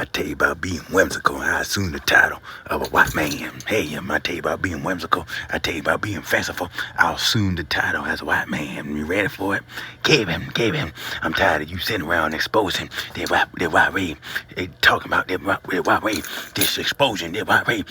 I tell you about being whimsical. I assume the title of a white man. Hey, I tell you about being whimsical. I tell you about being fanciful. I'll assume the title as a white man. You ready for it? Kevin. I'm tired of you sitting around exposing that white race. They talking about that white race. This exposing that white race.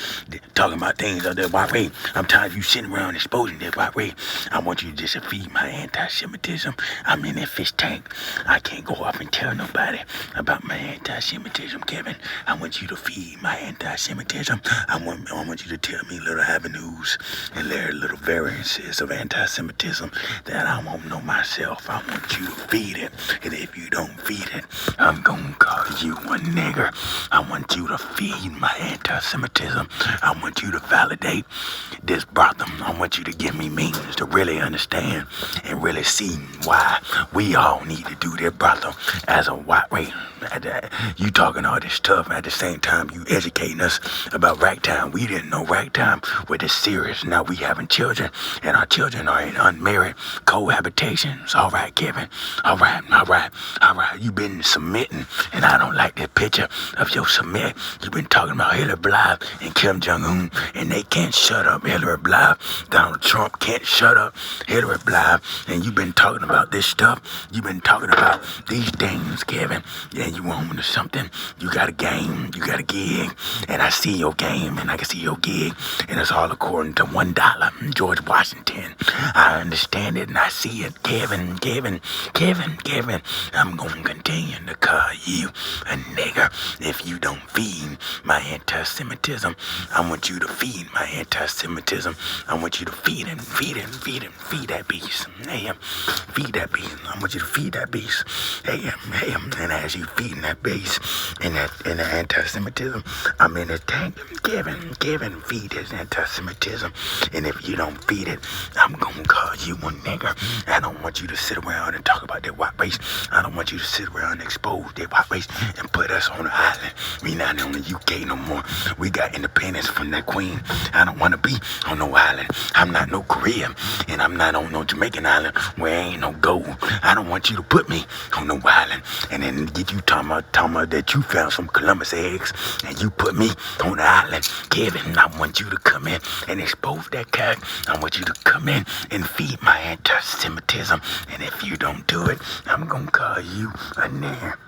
Talking about things of that white race. I'm tired of you sitting around exposing that white race. I want you to just feed my anti-Semitism. I'm in that fish tank. I can't go up and tell nobody about my anti-Semitism, Kevin. I want you to feed my anti-Semitism. I want you to tell me little avenues and little variances of anti-Semitism that I won't know myself. I want you to feed it. And if you don't feed it, I'm gonna call you a nigger. I want you to feed my anti-Semitism. I want you to validate this brother. I want you to give me means to really understand and really see why we all need to do this, brother, as a white race. You talking all this stuff at the same time you educating us about ragtime. We didn't know ragtime was this serious. Now we having children, and our children are in unmarried cohabitations. All right, Kevin. All right. You been submitting, and I don't like that picture of your submit. You been talking about Hillary Blythe and Kim Jong-un, and they can't shut up Hillary Blythe. Donald Trump can't shut up Hillary Blythe, and you been talking about this stuff. You been talking about these things, Kevin. Yeah, you want to something. You got a game, you got a gig, and I see your game, and I can see your gig, and it's all according to $1. George Washington. I understand it, and I see it, Kevin. I'm gonna continue to call you a nigger if you don't feed my anti-Semitism. I want you to feed my anti-Semitism. I want you to feed that beast. Hey, feed that beast. I want you to feed that beast. Hey, and as you feeding that beast and the anti-Semitism, I'm in the tank. Kevin, feed his anti-Semitism. And if you don't feed it, I'm gonna call you a nigger. I don't want you to sit around and talk about that white race. I don't want you to sit around and expose that white race and put us on the island. We not on the UK no more. We got independence from that queen. I don't want to be on no island. I'm not no Korean, and I'm not on no Jamaican island where ain't no gold. I don't want you to put me on no island and then get you talking about that you found some Columbus eggs and you put me on the island. Kevin, I want you to come in and expose that cat. I want you to come in and feed my anti-Semitism. And if you don't do it, I'm gonna call you a nigger.